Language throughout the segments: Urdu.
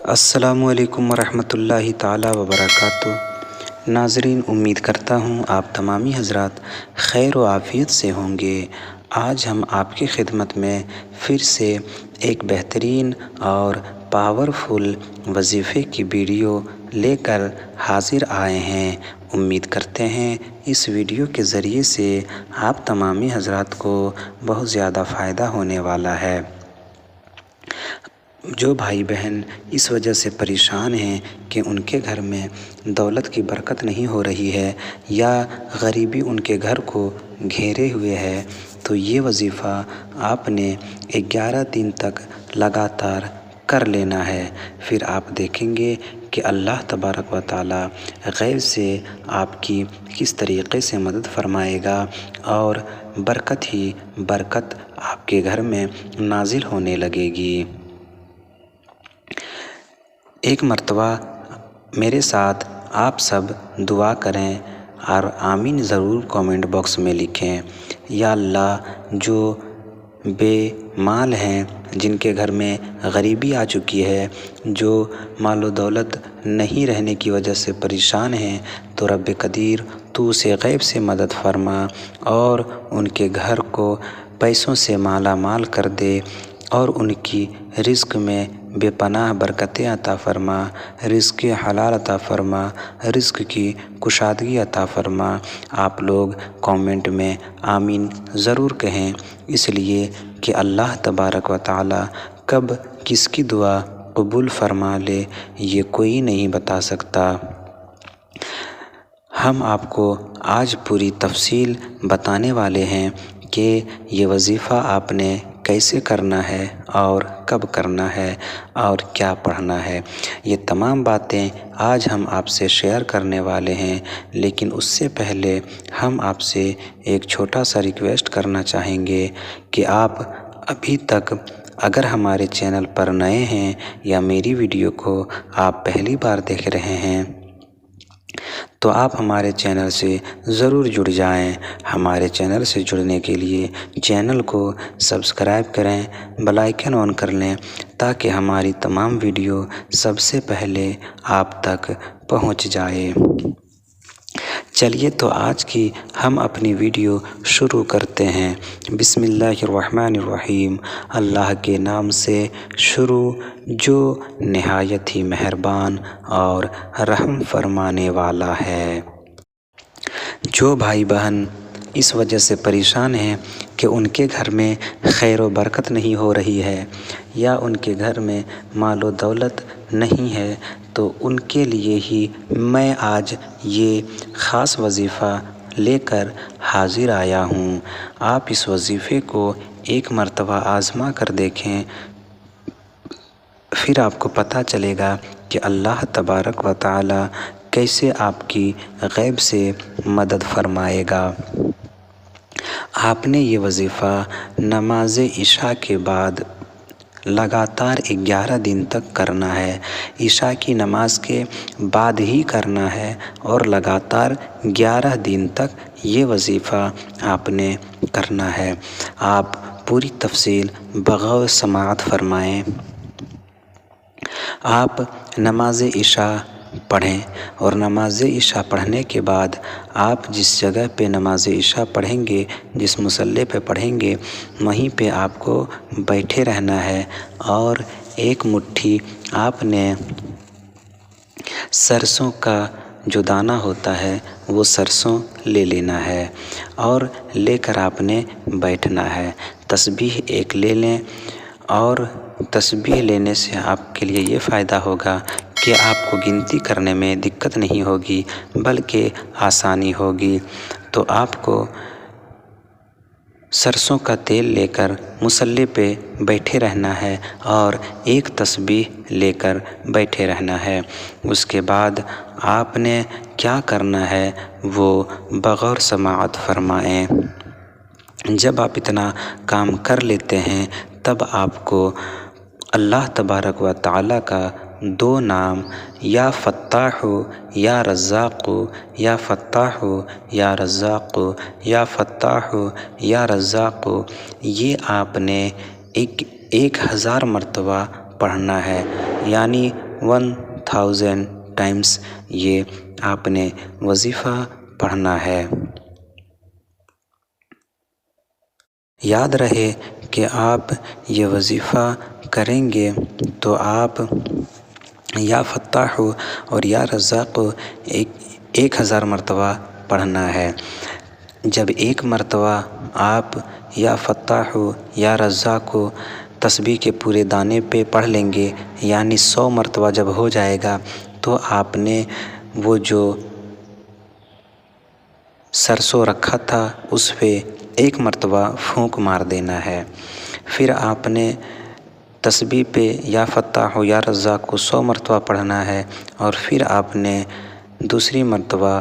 السلام علیکم ورحمۃ اللہ تعالی وبرکاتہ۔ ناظرین، امید کرتا ہوں آپ تمامی حضرات خیر و عافیت سے ہوں گے۔ آج ہم آپ کی خدمت میں پھر سے ایک بہترین اور پاورفل وظیفے کی ویڈیو لے کر حاضر آئے ہیں۔ امید کرتے ہیں اس ویڈیو کے ذریعے سے آپ تمامی حضرات کو بہت زیادہ فائدہ ہونے والا ہے۔ جو بھائی بہن اس وجہ سے پریشان ہیں کہ ان کے گھر میں دولت کی برکت نہیں ہو رہی ہے یا غریبی ان کے گھر کو گھیرے ہوئے ہے، تو یہ وظیفہ آپ نے 11 دن تک لگاتار کر لینا ہے۔ پھر آپ دیکھیں گے کہ اللہ تبارک و تعالی غیب سے آپ کی کس طریقے سے مدد فرمائے گا اور برکت ہی برکت آپ کے گھر میں نازل ہونے لگے گی۔ ایک مرتبہ میرے ساتھ آپ سب دعا کریں اور آمین ضرور کامنٹ باکس میں لکھیں۔ یا اللہ، جو بے مال ہیں، جن کے گھر میں غریبی آ چکی ہے، جو مال و دولت نہیں رہنے کی وجہ سے پریشان ہیں، تو رب قدیر تو اسے غیب سے مدد فرما اور ان کے گھر کو پیسوں سے مالا مال کر دے اور ان کی رزق میں بے پناہ برکتیں عطا فرما، رزق حلال عطا فرما، رزق کی کشادگی عطا فرما۔ آپ لوگ کامنٹ میں آمین ضرور کہیں، اس لیے کہ اللہ تبارک و تعالی کب کس کی دعا قبول فرما لے یہ کوئی نہیں بتا سکتا۔ ہم آپ کو آج پوری تفصیل بتانے والے ہیں کہ یہ وظیفہ آپ نے کیسے کرنا ہے اور کب کرنا ہے اور کیا پڑھنا ہے۔ یہ تمام باتیں آج ہم آپ سے شیئر کرنے والے ہیں، لیکن اس سے پہلے ہم آپ سے ایک چھوٹا سا ریکویسٹ کرنا چاہیں گے کہ آپ ابھی تک اگر ہمارے چینل پر نئے ہیں یا میری ویڈیو کو آپ پہلی بار دیکھ رہے ہیں تو آپ ہمارے چینل سے ضرور جڑ جائیں۔ ہمارے چینل سے جڑنے کے لیے چینل کو سبسکرائب کریں، بیل آئیکن آن کر لیں تاکہ ہماری تمام ویڈیو سب سے پہلے آپ تک پہنچ جائے۔ چلیے تو آج کی ہم اپنی ویڈیو شروع کرتے ہیں۔ بسم اللہ الرحمن الرحیم۔ اللہ کے نام سے شروع جو نہایت ہی مہربان اور رحم فرمانے والا ہے۔ جو بھائی بہن اس وجہ سے پریشان ہیں کہ ان کے گھر میں خیر و برکت نہیں ہو رہی ہے یا ان کے گھر میں مال و دولت نہیں ہے، تو ان کے لیے ہی میں آج یہ خاص وظیفہ لے کر حاضر آیا ہوں۔ آپ اس وظیفے کو ایک مرتبہ آزما کر دیکھیں، پھر آپ کو پتہ چلے گا کہ اللہ تبارک و تعالی کیسے آپ کی غیب سے مدد فرمائے گا۔ آپ نے یہ وظیفہ نماز عشاء کے بعد لگاتار 11 دن تک کرنا ہے۔ عشاء کی نماز کے بعد ہی کرنا ہے اور لگاتار 11 دن تک یہ وظیفہ آپ نے کرنا ہے۔ آپ پوری تفصیل بغور سماعت فرمائیں۔ آپ نماز عشاء پڑھیں اور نماز عشاء پڑھنے کے بعد آپ جس جگہ پہ نماز عشاء پڑھیں گے، جس مصلی پہ پڑھیں گے، وہیں پہ آپ کو بیٹھے رہنا ہے اور ایک مٹھی آپ نے سرسوں کا جو دانہ ہوتا ہے وہ سرسوں لے لینا ہے اور لے کر آپ نے بیٹھنا ہے۔ تسبیح ایک لے لیں اور تسبیح لینے سے آپ کے لیے یہ فائدہ ہوگا کہ آپ کو گنتی کرنے میں دقت نہیں ہوگی بلکہ آسانی ہوگی۔ تو آپ کو سرسوں کا تیل لے کر مصلی پہ بیٹھے رہنا ہے اور ایک تسبیح لے کر بیٹھے رہنا ہے۔ اس کے بعد آپ نے کیا کرنا ہے وہ بغور سماعت فرمائیں۔ جب آپ اتنا کام کر لیتے ہیں تب آپ کو اللہ تبارک و تعالی کا 2 نام یا فتاح یا رزاق یا فتاح یا رزاق یا فتاح یا رزاق، یہ آپ نے 1000 مرتبہ پڑھنا ہے، یعنی 1000 ٹائمس یہ آپ نے وظیفہ پڑھنا ہے۔ یاد رہے کہ آپ یہ وظیفہ کریں گے تو آپ یا فتاح اور یا رزاق 1000 مرتبہ پڑھنا ہے۔ جب ایک مرتبہ آپ یا فتاح یا رزاق کو تسبیح کے پورے دانے پہ پڑھ لیں گے، یعنی 100 مرتبہ جب ہو جائے گا تو آپ نے وہ جو سرسوں رکھا تھا اس پہ ایک مرتبہ پھونک مار دینا ہے۔ پھر آپ نے تسبیح پہ یا فتاح یا رزاق کو 100 مرتبہ پڑھنا ہے، اور پھر آپ نے دوسری مرتبہ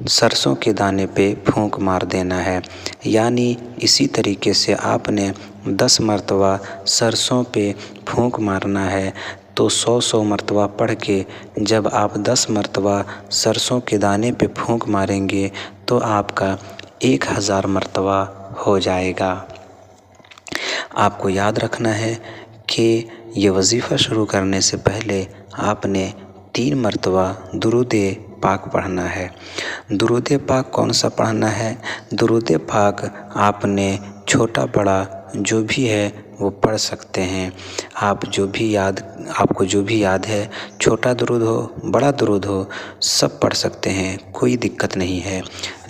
سرسوں کے دانے پہ پھونک مار دینا ہے، یعنی اسی طریقے سے آپ نے 10 مرتبہ سرسوں پہ پھونک مارنا ہے۔ تو 100 مرتبہ پڑھ کے جب آپ 10 مرتبہ سرسوں کے دانے پہ پھونک ماریں گے تو آپ کا 1000 مرتبہ ہو جائے گا۔ آپ کو یاد رکھنا ہے کہ یہ وظیفہ شروع کرنے سے پہلے آپ نے 3 مرتبہ درود پاک پڑھنا ہے۔ درود پاک کون سا پڑھنا ہے؟ درود پاک آپ نے چھوٹا بڑا جو بھی ہے وہ پڑھ سکتے ہیں۔ آپ کو جو بھی یاد ہے، چھوٹا درود ہو بڑا درود ہو، سب پڑھ سکتے ہیں، کوئی دقت نہیں ہے۔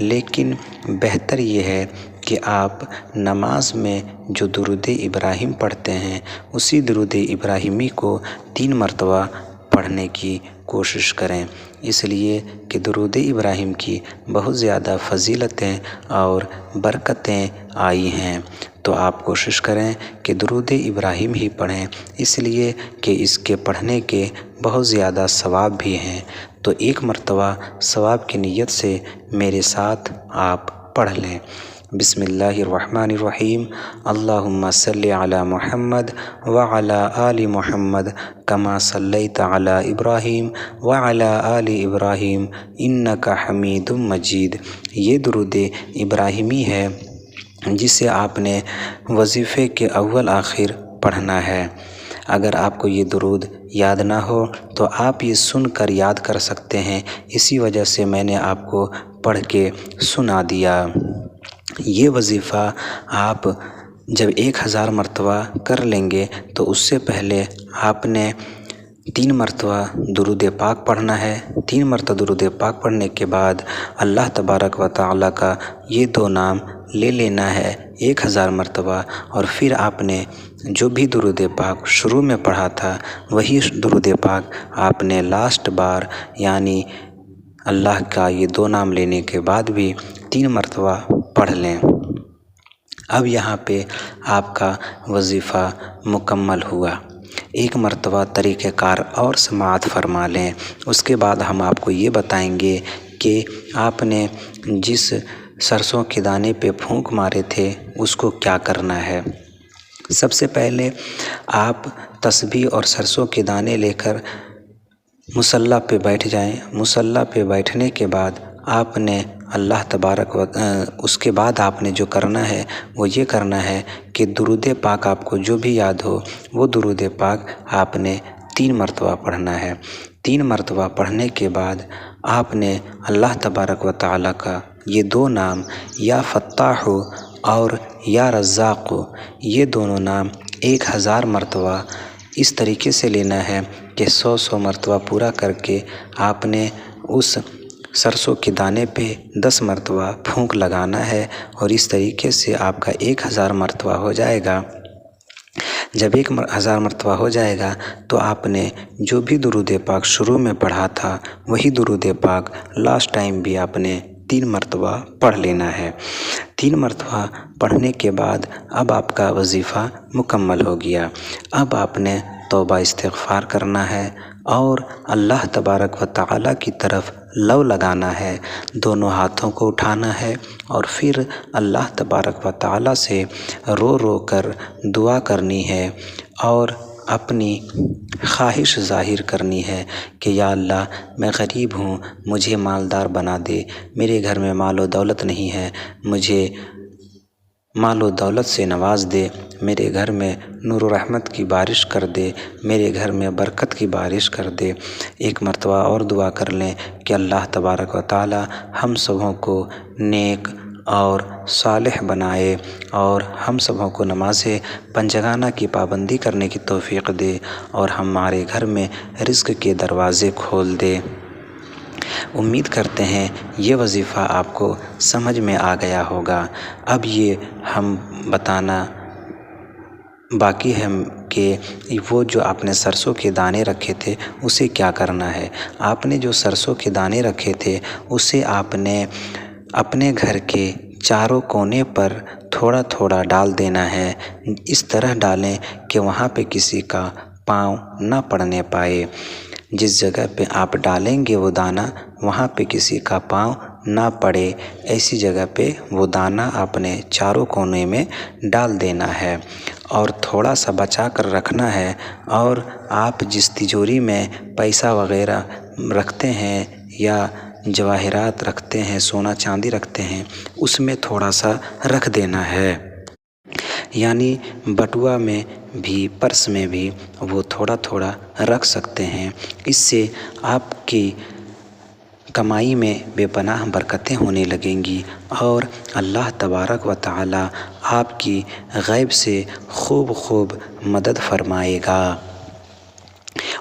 لیکن بہتر یہ ہے کہ آپ نماز میں جو درود ابراہیم پڑھتے ہیں اسی درود ابراہیمی کو 3 مرتبہ پڑھنے کی کوشش کریں، اس لیے کہ درود ابراہیم کی بہت زیادہ فضیلتیں اور برکتیں آئی ہیں۔ تو آپ کوشش کریں کہ درود ابراہیم ہی پڑھیں، اس لیے کہ اس کے پڑھنے کے بہت زیادہ ثواب بھی ہیں۔ تو 1 مرتبہ ثواب کی نیت سے میرے ساتھ آپ پڑھ لیں۔ بسم اللہ الرحمن الرحیم، اللہم صلی علی محمد وعلی آل محمد کما صلیت علی ابراہیم وعلی آل ابراہیم انک حمید مجید۔ یہ درود ابراہیمی ہے جسے آپ نے وظیفے کے اول آخر پڑھنا ہے۔ اگر آپ کو یہ درود یاد نہ ہو تو آپ یہ سن کر یاد کر سکتے ہیں، اسی وجہ سے میں نے آپ کو پڑھ کے سنا دیا۔ یہ وظیفہ آپ جب 1000 مرتبہ کر لیں گے تو اس سے پہلے آپ نے 3 مرتبہ درود پاک پڑھنا ہے۔ 3 مرتبہ درود پاک پڑھنے کے بعد اللہ تبارک و تعالیٰ کا یہ 2 نام لے لینا ہے 1000 مرتبہ، اور پھر آپ نے جو بھی درود پاک شروع میں پڑھا تھا وہی درود پاک آپ نے لاسٹ بار یعنی اللہ کا یہ 2 نام لینے کے بعد بھی 3 مرتبہ پڑھ لیں۔ اب یہاں پہ آپ کا وظیفہ مکمل ہوا۔ 1 مرتبہ طریقہ کار اور سماعت فرما لیں۔ اس کے بعد ہم آپ کو یہ بتائیں گے کہ آپ نے جس سرسوں کے دانے پہ پھونک مارے تھے اس کو کیا کرنا ہے۔ سب سے پہلے آپ تسبیح اور سرسوں کے دانے لے کر مصلی پہ بیٹھ جائیں۔ مصلی پہ بیٹھنے کے بعد آپ نے اس کے بعد آپ نے جو کرنا ہے وہ یہ کرنا ہے کہ درود پاک آپ کو جو بھی یاد ہو وہ درود پاک آپ نے 3 مرتبہ پڑھنا ہے۔ 3 مرتبہ پڑھنے کے بعد آپ نے اللہ تبارک و تعالیٰ کا یہ 2 نام یا فتاح اور یا رزاق، یہ دونوں نام 1000 مرتبہ اس طریقے سے لینا ہے کہ 100 مرتبہ پورا کر کے آپ نے اس سرسوں کے دانے پہ 10 مرتبہ پھونک لگانا ہے، اور اس طریقے سے آپ کا 1000 مرتبہ ہو جائے گا۔ جب 1000 مرتبہ ہو جائے گا تو آپ نے جو بھی درود پاک شروع میں پڑھا تھا وہی درود پاک لاسٹ ٹائم بھی آپ نے 3 مرتبہ پڑھ لینا ہے۔ 3 مرتبہ پڑھنے کے بعد اب آپ کا وظیفہ مکمل ہو گیا۔ اب آپ نے توبہ استغفار کرنا ہے اور اللہ تبارک و تعالیٰ کی طرف لو لگانا ہے، دونوں ہاتھوں کو اٹھانا ہے، اور پھر اللہ تبارک و تعالیٰ سے رو رو کر دعا کرنی ہے اور اپنی خواہش ظاہر کرنی ہے کہ یا اللہ میں غریب ہوں، مجھے مالدار بنا دے، میرے گھر میں مال و دولت نہیں ہے، مجھے مال و دولت سے نواز دے، میرے گھر میں نور و رحمت کی بارش کر دے، میرے گھر میں برکت کی بارش کر دے۔ ایک مرتبہ اور دعا کر لیں کہ اللہ تبارک و تعالی ہم سبوں کو نیک اور صالح بنائے اور ہم سبوں کو نماز پنجگانہ کی پابندی کرنے کی توفیق دے اور ہمارے گھر میں رزق کے دروازے کھول دے۔ امید کرتے ہیں یہ وظیفہ آپ کو سمجھ میں آ گیا ہوگا۔ اب یہ ہم بتانا باقی ہے کہ وہ جو آپ نے سرسوں کے دانے رکھے تھے اسے کیا کرنا ہے۔ آپ نے جو سرسوں کے دانے رکھے تھے اسے آپ نے اپنے گھر کے چاروں کونے پر تھوڑا تھوڑا ڈال دینا ہے۔ اس طرح ڈالیں کہ وہاں پہ کسی کا پاؤں نہ پڑنے پائے۔ جس جگہ پہ آپ ڈالیں گے وہ دانہ وہاں پہ کسی کا پاؤں نہ پڑے، ایسی جگہ پہ وہ دانہ اپنے چاروں کونے میں ڈال دینا ہے اور تھوڑا سا بچا کر رکھنا ہے۔ اور آپ جس تجوری میں پیسہ وغیرہ رکھتے ہیں یا جواہرات رکھتے ہیں، سونا چاندی رکھتے ہیں، اس میں تھوڑا سا رکھ دینا ہے، یعنی بٹوا میں بھی پرس میں بھی وہ تھوڑا تھوڑا رکھ سکتے ہیں۔ اس سے آپ کی کمائی میں بے پناہ برکتیں ہونے لگیں گی اور اللہ تبارک و تعالی آپ کی غیب سے خوب مدد فرمائے گا۔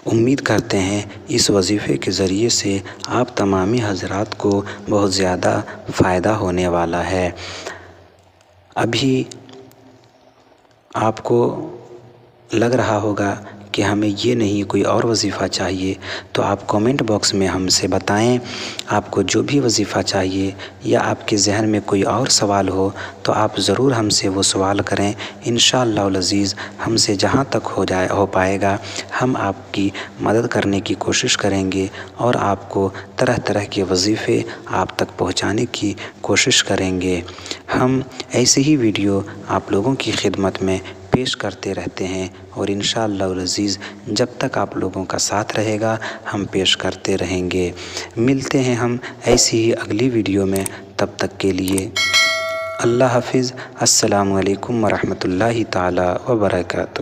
امید کرتے ہیں اس وظیفے کے ذریعے سے آپ تمامی حضرات کو بہت زیادہ فائدہ ہونے والا ہے۔ ابھی آپ کو لگ رہا ہوگا کہ ہمیں یہ نہیں کوئی اور وظیفہ چاہیے، تو آپ کومنٹ باکس میں ہم سے بتائیں آپ کو جو بھی وظیفہ چاہیے، یا آپ کے ذہن میں کوئی اور سوال ہو تو آپ ضرور ہم سے وہ سوال کریں۔ انشاءاللہ العزیز ہم سے جہاں تک ہو پائے گا ہم آپ کی مدد کرنے کی کوشش کریں گے اور آپ کو طرح طرح کے وظیفے آپ تک پہنچانے کی کوشش کریں گے۔ ہم ایسے ہی ویڈیو آپ لوگوں کی خدمت میں پیش کرتے رہتے ہیں اور انشاءاللہ العزیز جب تک آپ لوگوں کا ساتھ رہے گا ہم پیش کرتے رہیں گے۔ ملتے ہیں ہم ایسی ہی اگلی ویڈیو میں، تب تک کے لیے اللہ حافظ۔ السلام علیکم ورحمۃ اللہ تعالی وبرکاتہ۔